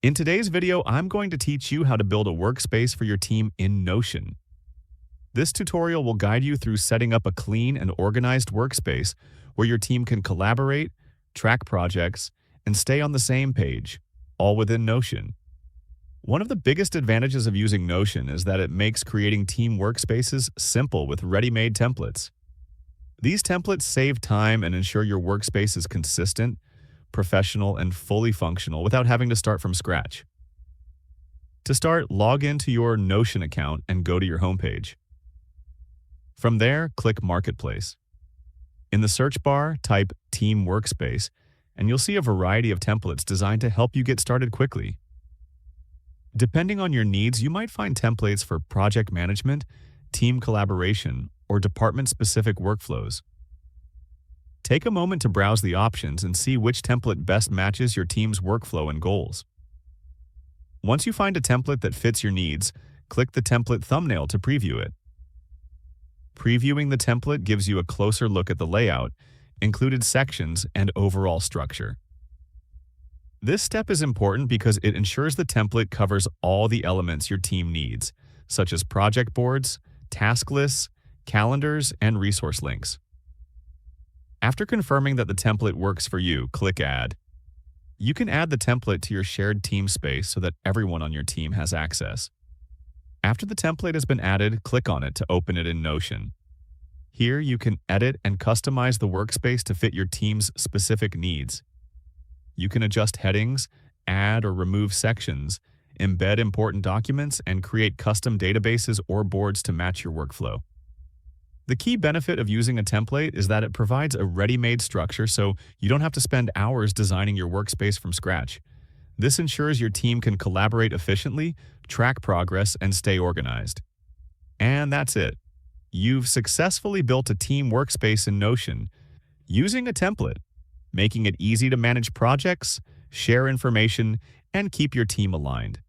In today's video, I'm going to teach you how to build a workspace for your team in Notion. This tutorial will guide you through setting up a clean and organized workspace where your team can collaborate, track projects, and stay on the same page, all within Notion. One of the biggest advantages of using Notion is that it makes creating team workspaces simple with ready-made templates. These templates save time and ensure your workspace is consistent, professional, and fully functional without having to start from scratch. To start, log into your Notion account and go to your homepage. From there, click Marketplace. In the search bar, type Team Workspace, and you'll see a variety of templates designed to help you get started quickly. Depending on your needs, you might find templates for project management, team collaboration, or department-specific workflows. Take a moment to browse the options and see which template best matches your team's workflow and goals. Once you find a template that fits your needs, click the template thumbnail to preview it. Previewing the template gives you a closer look at the layout, included sections, and overall structure. This step is important because it ensures the template covers all the elements your team needs, such as project boards, task lists, calendars, and resource links. After confirming that the template works for you, click Add. You can add the template to your shared team space so that everyone on your team has access. After the template has been added, click on it to open it in Notion. Here, you can edit and customize the workspace to fit your team's specific needs. You can adjust headings, add or remove sections, embed important documents, and create custom databases or boards to match your workflow. The key benefit of using a template is that it provides a ready-made structure so you don't have to spend hours designing your workspace from scratch. This ensures your team can collaborate efficiently, track progress, and stay organized. And that's it. You've successfully built a team workspace in Notion using a template, making it easy to manage projects, share information, and keep your team aligned.